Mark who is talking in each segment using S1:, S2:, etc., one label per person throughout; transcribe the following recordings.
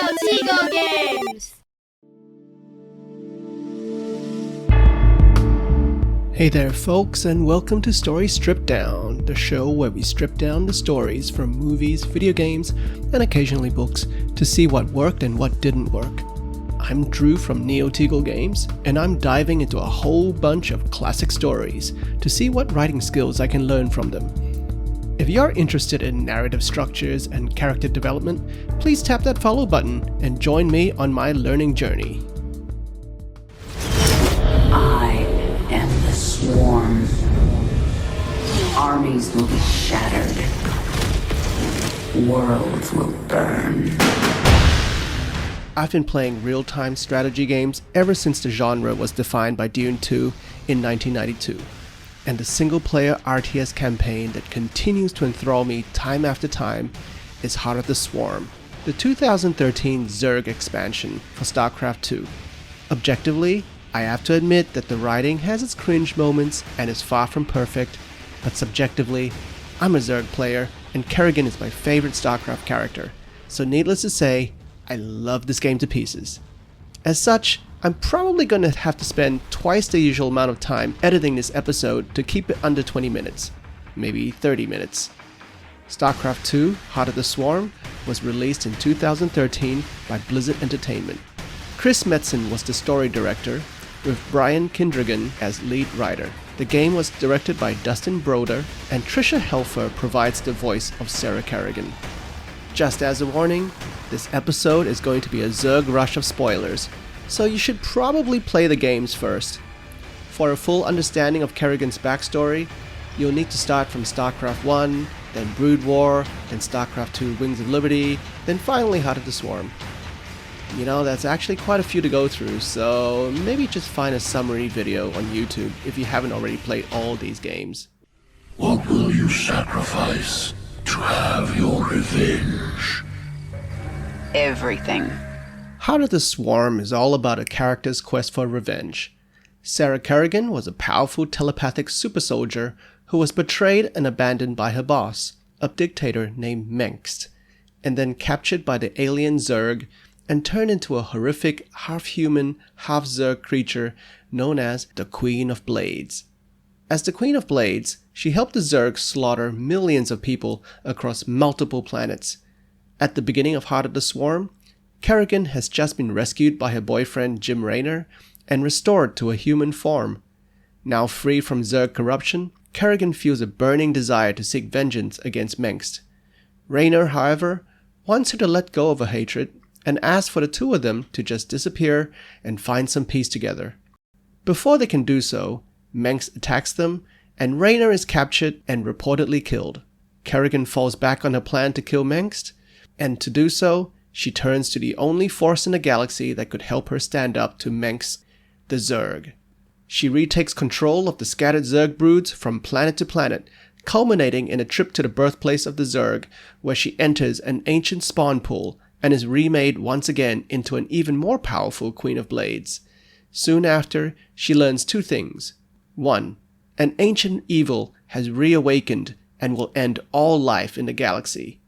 S1: Neo-Tego Games!
S2: Hey there folks, and welcome to Story Stripped Down, the show where we strip down the stories from movies, video games, and occasionally books to see what worked and what didn't work. I'm Drew from Neo-Tego Games, and I'm diving into a whole bunch of classic stories to see what writing skills I can learn from them. If you're interested in narrative structures and character development, please tap that follow button and join me on my learning journey.
S3: I am the swarm. Armies will be shattered. Worlds will burn.
S2: I've been playing real-time strategy games ever since the genre was defined by Dune 2 in 1992. And the single-player RTS campaign that continues to enthrall me time after time is Heart of the Swarm, the 2013 Zerg expansion for StarCraft II. Objectively, I have to admit that the writing has its cringe moments and is far from perfect, but subjectively, I'm a Zerg player and Kerrigan is my favorite StarCraft character, so needless to say, I love this game to pieces. As such, I'm probably going to have to spend twice the usual amount of time editing this episode to keep it under 20 minutes, maybe 30 minutes. StarCraft II, Heart of the Swarm, was released in 2013 by Blizzard Entertainment. Chris Metzen was the story director, with Brian Kerrigan as lead writer. The game was directed by Dustin Broder, and Tricia Helfer provides the voice of Sarah Kerrigan. Just as a warning, this episode is going to be a Zerg rush of spoilers, so you should probably play the games first. For a full understanding of Kerrigan's backstory, you'll need to start from StarCraft I, then Brood War, then StarCraft II Wings of Liberty, then finally Heart of the Swarm. You know, that's actually quite a few to go through, so maybe just find a summary video on YouTube if you haven't already played all these games.
S4: What will you sacrifice to have your revenge?
S3: Everything.
S2: Heart of the Swarm is all about a character's quest for revenge. Sarah Kerrigan was a powerful telepathic super soldier who was betrayed and abandoned by her boss, a dictator named Mengsk, and then captured by the alien Zerg and turned into a horrific half-human, half-Zerg creature known as the Queen of Blades. As the Queen of Blades, she helped the Zerg slaughter millions of people across multiple planets. At the beginning of Heart of the Swarm, Kerrigan has just been rescued by her boyfriend Jim Raynor and restored to a human form. Now free from Zerg corruption, Kerrigan feels a burning desire to seek vengeance against Mengsk. Raynor, however, wants her to let go of her hatred and asks for the two of them to just disappear and find some peace together. Before they can do so, Mengsk attacks them and Raynor is captured and reportedly killed. Kerrigan falls back on her plan to kill Mengsk, and to do so, she turns to the only force in the galaxy that could help her stand up to Mengsk, the Zerg. She retakes control of the scattered Zerg broods from planet to planet, culminating in a trip to the birthplace of the Zerg, where she enters an ancient spawn pool and is remade once again into an even more powerful Queen of Blades. Soon after, she learns two things. 1. An ancient evil has reawakened and will end all life in the galaxy.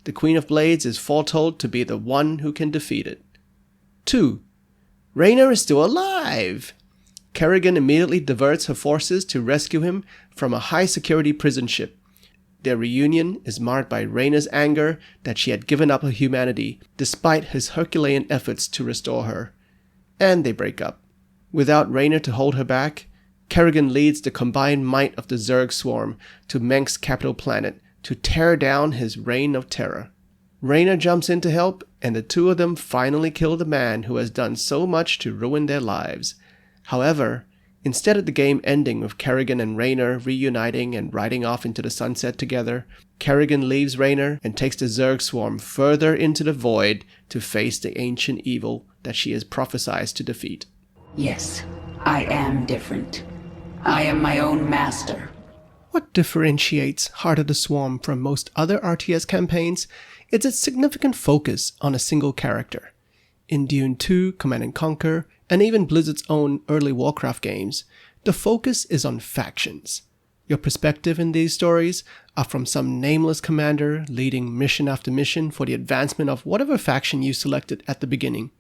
S2: The Queen of Blades is foretold to be the one who can defeat it. 2. Raynor is still alive! Kerrigan immediately diverts her forces to rescue him from a high-security prison ship. Their reunion is marred by Raynor's anger that she had given up her humanity despite his Herculean efforts to restore her. And they break up. Without Raynor to hold her back, Kerrigan leads the combined might of the Zerg swarm to Mengsk's capital planet to tear down his reign of terror. Raynor jumps in to help, and the two of them finally kill the man who has done so much to ruin their lives. However, instead of the game ending with Kerrigan and Raynor reuniting and riding off into the sunset together, Kerrigan leaves Raynor and takes the Zerg swarm further into the void to face the ancient evil that she has prophesied to defeat.
S3: Yes, I am different. I am my own master.
S2: What differentiates Heart of the Swarm from most other RTS campaigns is its significant focus on a single character. In Dune 2, Command & Conquer, and even Blizzard's own early Warcraft games, the focus is on factions. Your perspective in these stories are from some nameless commander leading mission after mission for the advancement of whatever faction you selected at the beginning.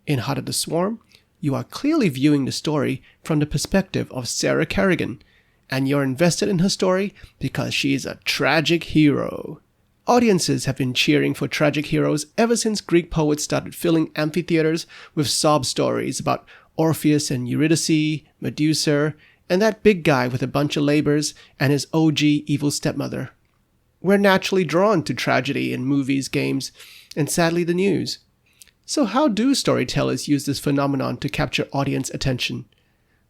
S2: In Heart of the Swarm, you are clearly viewing the story from the perspective of Sarah Kerrigan, and you're invested in her story because she is a tragic hero. Audiences have been cheering for tragic heroes ever since Greek poets started filling amphitheaters with sob stories about Orpheus and Eurydice, Medusa, and that big guy with a bunch of labors and his OG evil stepmother. We're naturally drawn to tragedy in movies, games, and sadly the news. So how do storytellers use this phenomenon to capture audience attention?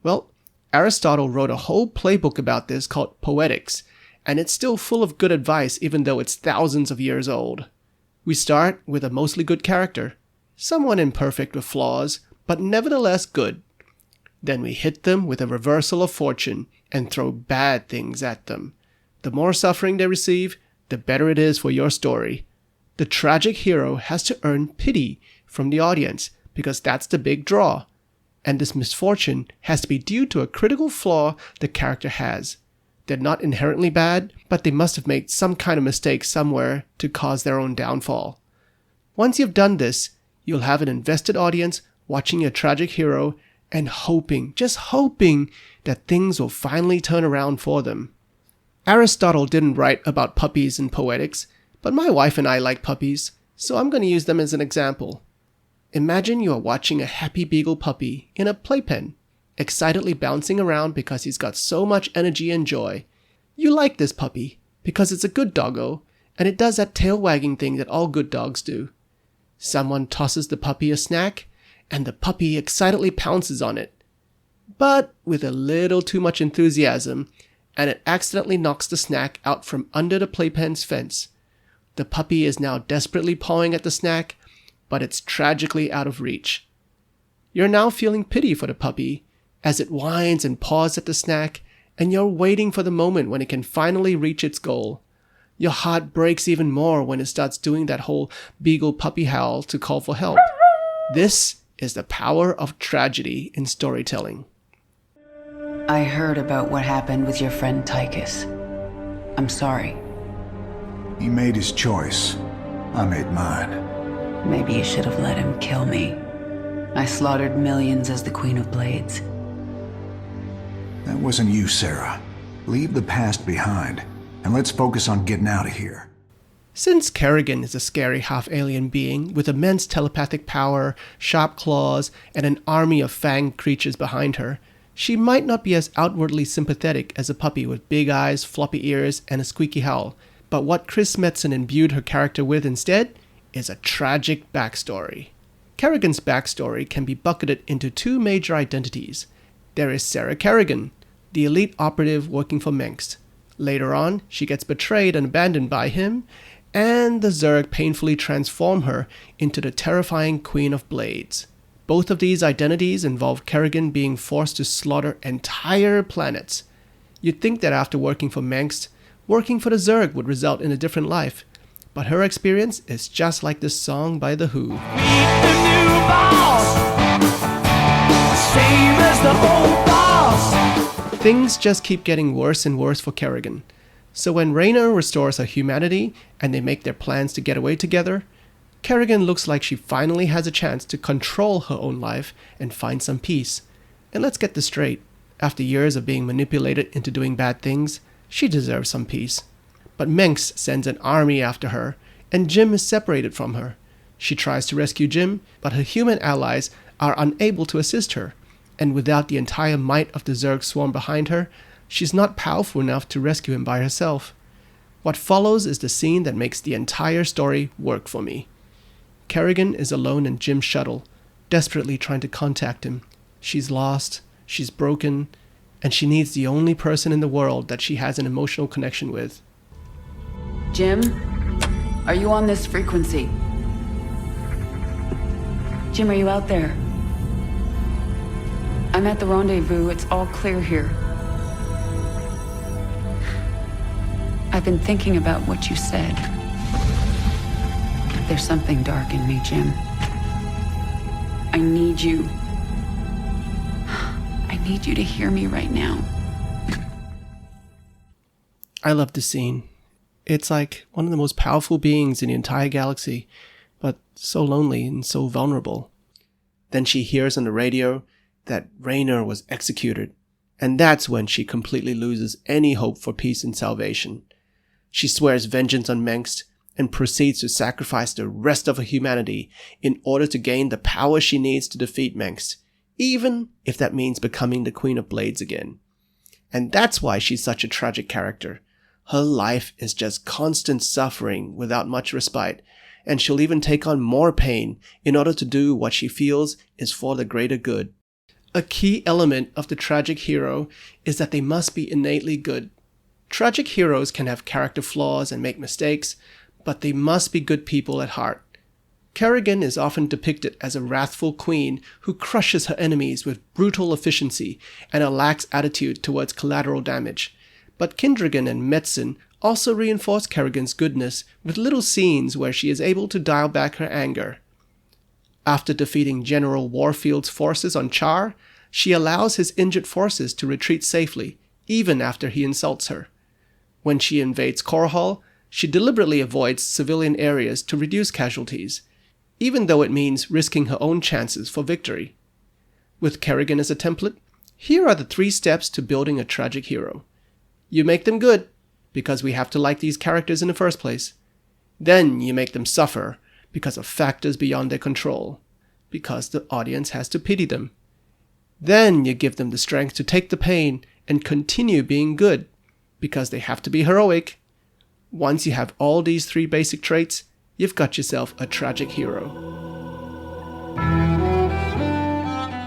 S2: Well, Aristotle wrote a whole playbook about this called Poetics, and it's still full of good advice even though it's thousands of years old. We start with a mostly good character, someone imperfect with flaws, but nevertheless good. Then we hit them with a reversal of fortune and throw bad things at them. The more suffering they receive, the better it is for your story. The tragic hero has to earn pity from the audience because that's the big draw. And this misfortune has to be due to a critical flaw the character has. They're not inherently bad, but they must have made some kind of mistake somewhere to cause their own downfall. Once you've done this, you'll have an invested audience watching your tragic hero and hoping, just hoping, that things will finally turn around for them. Aristotle didn't write about puppies in Poetics, but my wife and I like puppies, so I'm going to use them as an example. Imagine you are watching a happy beagle puppy in a playpen, excitedly bouncing around because he's got so much energy and joy. You like this puppy because it's a good doggo, and it does that tail wagging thing that all good dogs do. Someone tosses the puppy a snack, and the puppy excitedly pounces on it, but with a little too much enthusiasm, and it accidentally knocks the snack out from under the playpen's fence. The puppy is now desperately pawing at the snack, but it's tragically out of reach. You're now feeling pity for the puppy as it whines and paws at the snack, and you're waiting for the moment when it can finally reach its goal. Your heart breaks even more when it starts doing that whole beagle puppy howl to call for help. This is the power of tragedy in storytelling.
S3: I heard about what happened with your friend Tychus. I'm sorry.
S5: He made his choice. I made mine.
S3: Maybe you should have let him kill me. I slaughtered millions as the Queen of Blades.
S5: That wasn't you, Sarah. Leave the past behind, and let's focus on getting out of here.
S2: Since Kerrigan is a scary half-alien being with immense telepathic power, sharp claws, and an army of fanged creatures behind her, she might not be as outwardly sympathetic as a puppy with big eyes, floppy ears, and a squeaky howl. But what Chris Metzen imbued her character with instead is a tragic backstory. Kerrigan's backstory can be bucketed into two major identities. There is Sarah Kerrigan, the elite operative working for Mengsk. Later on, she gets betrayed and abandoned by him, and the Zerg painfully transform her into the terrifying Queen of Blades. Both of these identities involve Kerrigan being forced to slaughter entire planets. You'd think that after working for Mengsk, working for the Zerg would result in a different life, but her experience is just like this song by The Who.
S6: Meet the new boss, same as the old boss.
S2: Things just keep getting worse and worse for Kerrigan. So when Raynor restores her humanity and they make their plans to get away together, Kerrigan looks like she finally has a chance to control her own life and find some peace. And let's get this straight. After years of being manipulated into doing bad things, she deserves some peace. But Mengsk sends an army after her, and Jim is separated from her. She tries to rescue Jim, but her human allies are unable to assist her, and without the entire might of the Zerg swarm behind her, she's not powerful enough to rescue him by herself. What follows is the scene that makes the entire story work for me. Kerrigan is alone in Jim's shuttle, desperately trying to contact him. She's lost, she's broken, and she needs the only person in the world that she has an emotional connection with.
S3: Jim? Are you on this frequency? Jim, are you out there? I'm at the rendezvous. It's all clear here. I've been thinking about what you said. There's something dark in me, Jim. I need you. I need you to hear me right now.
S2: I love this scene. It's like one of the most powerful beings in the entire galaxy, but so lonely and so vulnerable. Then she hears on the radio that Raynor was executed, and that's when she completely loses any hope for peace and salvation. She swears vengeance on Mengsk and proceeds to sacrifice the rest of her humanity in order to gain the power she needs to defeat Mengsk, even if that means becoming the Queen of Blades again. And that's why she's such a tragic character. Her life is just constant suffering without much respite, and she'll even take on more pain in order to do what she feels is for the greater good. A key element of the tragic hero is that they must be innately good. Tragic heroes can have character flaws and make mistakes, but they must be good people at heart. Kerrigan is often depicted as a wrathful queen who crushes her enemies with brutal efficiency and a lax attitude towards collateral damage. But Kindrigan and Metzen also reinforce Kerrigan's goodness with little scenes where she is able to dial back her anger. After defeating General Warfield's forces on Char, she allows his injured forces to retreat safely, even after he insults her. When she invades Korhal, she deliberately avoids civilian areas to reduce casualties, even though it means risking her own chances for victory. With Kerrigan as a template, here are the 3 steps to building a tragic hero. You make them good, because we have to like these characters in the first place. Then you make them suffer, because of factors beyond their control, because the audience has to pity them. Then you give them the strength to take the pain and continue being good, because they have to be heroic. Once you have all these 3 basic traits, you've got yourself a tragic hero.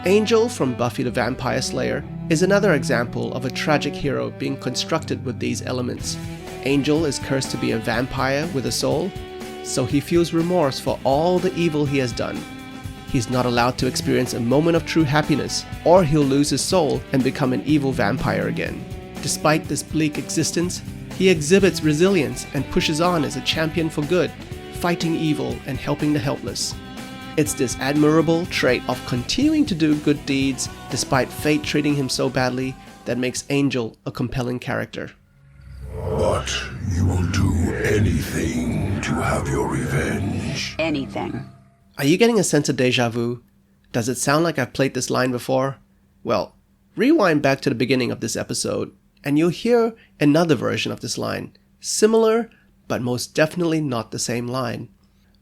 S2: Angel from Buffy the Vampire Slayer is another example of a tragic hero being constructed with these elements. Angel is cursed to be a vampire with a soul, so he feels remorse for all the evil he has done. He's not allowed to experience a moment of true happiness, or he'll lose his soul and become an evil vampire again. Despite this bleak existence, he exhibits resilience and pushes on as a champion for good, fighting evil and helping the helpless. It's this admirable trait of continuing to do good deeds despite fate treating him so badly that makes Angel a compelling character.
S4: But you will do anything to have your revenge.
S3: Anything.
S2: Are you getting a sense of deja vu? Does it sound like I've played this line before? Well, rewind back to the beginning of this episode, and you'll hear another version of this line. Similar, but most definitely not the same line.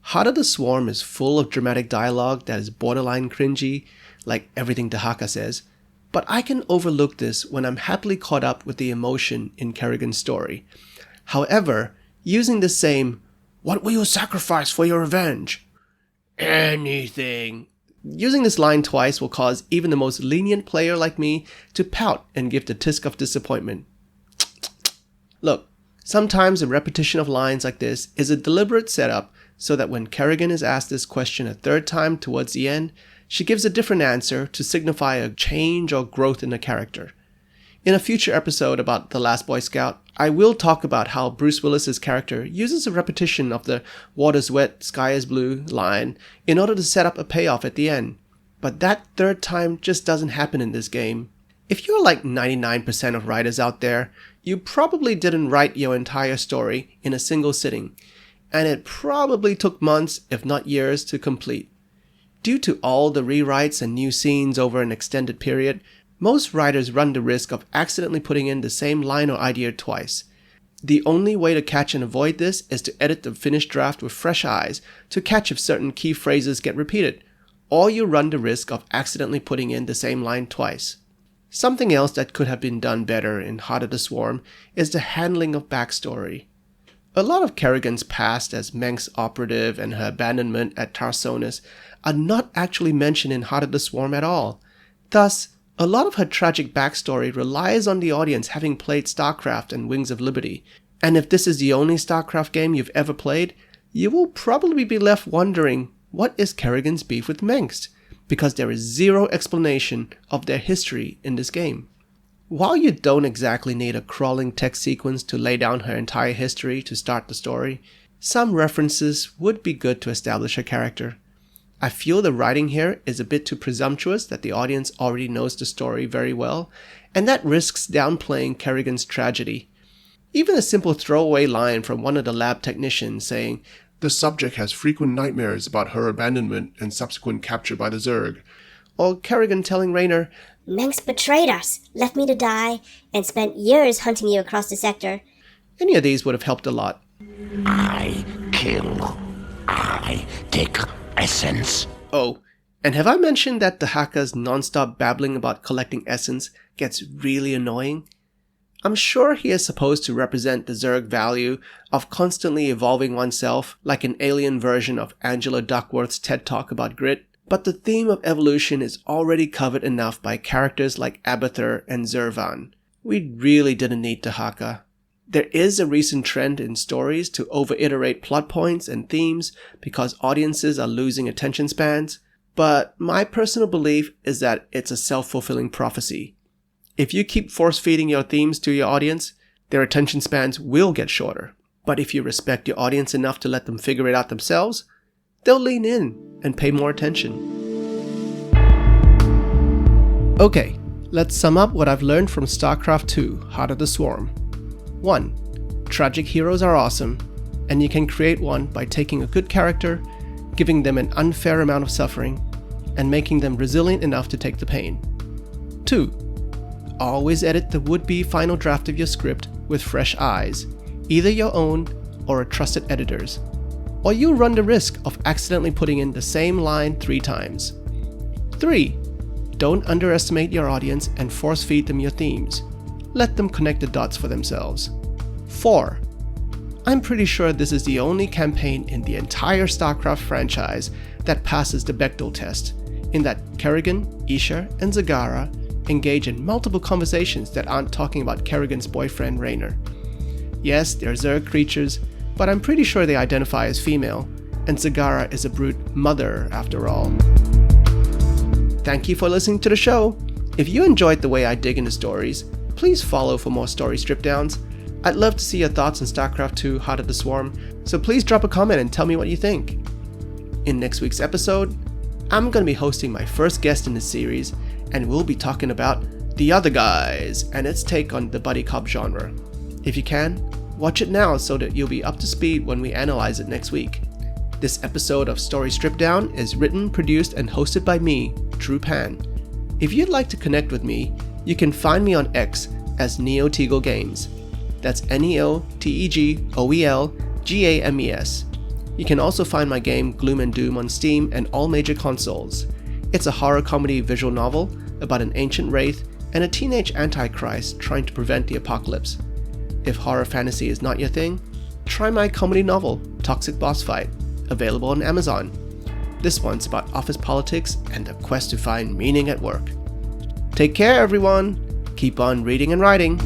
S2: Heart of the Swarm is full of dramatic dialogue that is borderline cringy, like everything Dehaka says, but I can overlook this when I'm happily caught up with the emotion in Kerrigan's story. However, using the same, "What will you sacrifice for your revenge?" "Anything." Using this line twice will cause even the most lenient player like me to pout and give the tisk of disappointment. Look, sometimes a repetition of lines like this is a deliberate setup so that when Kerrigan is asked this question a 3rd time towards the end, she gives a different answer to signify a change or growth in the character. In a future episode about The Last Boy Scout, I will talk about how Bruce Willis's character uses a repetition of the "water's wet, sky is blue" line in order to set up a payoff at the end. But that 3rd time just doesn't happen in this game. If you're like 99% of writers out there, you probably didn't write your entire story in a single sitting, and it probably took months, if not years, to complete. Due to all the rewrites and new scenes over an extended period, most writers run the risk of accidentally putting in the same line or idea twice. The only way to catch and avoid this is to edit the finished draft with fresh eyes to catch if certain key phrases get repeated, or you run the risk of accidentally putting in the same line twice. Something else that could have been done better in Heart of the Swarm is the handling of backstory. A lot of Kerrigan's past as Mengsk's operative and her abandonment at Tarsonis are not actually mentioned in Heart of the Swarm at all. Thus, a lot of her tragic backstory relies on the audience having played StarCraft and Wings of Liberty, and if this is the only StarCraft game you've ever played, you will probably be left wondering, what is Kerrigan's beef with Mengsk? Because there is zero explanation of their history in this game. While you don't exactly need a crawling text sequence to lay down her entire history to start the story, some references would be good to establish her character. I feel the writing here is a bit too presumptuous that the audience already knows the story very well, and that risks downplaying Kerrigan's tragedy. Even a simple throwaway line from one of the lab technicians saying, "The subject has frequent nightmares about her abandonment and subsequent capture by the Zerg." Or Kerrigan telling Raynor,
S7: "Mengsk betrayed us, left me to die, and spent years hunting you across the sector."
S2: Any of these would have helped a lot.
S4: I kill. I take essence.
S2: Oh, and have I mentioned that Dehaka's non-stop babbling about collecting essence gets really annoying? I'm sure he is supposed to represent the Zerg value of constantly evolving oneself like an alien version of Angela Duckworth's TED Talk about grit, but the theme of evolution is already covered enough by characters like Abathur and Zervan. We really didn't need Dehaka. There is a recent trend in stories to over-iterate plot points and themes because audiences are losing attention spans, but my personal belief is that it's a self-fulfilling prophecy. If you keep force-feeding your themes to your audience, their attention spans will get shorter. But if you respect your audience enough to let them figure it out themselves, they'll lean in and pay more attention. Okay, let's sum up what I've learned from StarCraft II: Heart of the Swarm. 1. Tragic heroes are awesome, and you can create one by taking a good character, giving them an unfair amount of suffering, and making them resilient enough to take the pain. 2. Always edit the would-be final draft of your script with fresh eyes, either your own or a trusted editor's, or you'll run the risk of accidentally putting in the same line 3 times. 3. Don't underestimate your audience and force-feed them your themes. Let them connect the dots for themselves. 4. I'm pretty sure this is the only campaign in the entire StarCraft franchise that passes the Bechdel test, in that Kerrigan, Isha, and Zagara engage in multiple conversations that aren't talking about Kerrigan's boyfriend Raynor. Yes, they're Zerg creatures, but I'm pretty sure they identify as female, and Zagara is a brute mother after all. Thank you for listening to the show. If you enjoyed the way I dig into stories, please follow for more story strip downs. I'd love to see your thoughts on StarCraft II: Heart of the Swarm, so please drop a comment and tell me what you think. In next week's episode, I'm going to be hosting my first guest in this series, and we'll be talking about The Other Guys and its take on the buddy cop genre. If you can, watch it now so that you'll be up to speed when we analyze it next week. This episode of Story Strip Down is written, produced, and hosted by me, Drew Pan. If you'd like to connect with me, you can find me on X as NeoTeagle Games. That's NeoTeagleGames. You can also find my game Gloom and Doom on Steam and all major consoles. It's a horror comedy visual novel about an ancient wraith and a teenage antichrist trying to prevent the apocalypse. If horror fantasy is not your thing, try my comedy novel, Toxic Boss Fight, available on Amazon. This one's about office politics and the quest to find meaning at work. Take care, everyone! Keep on reading and writing!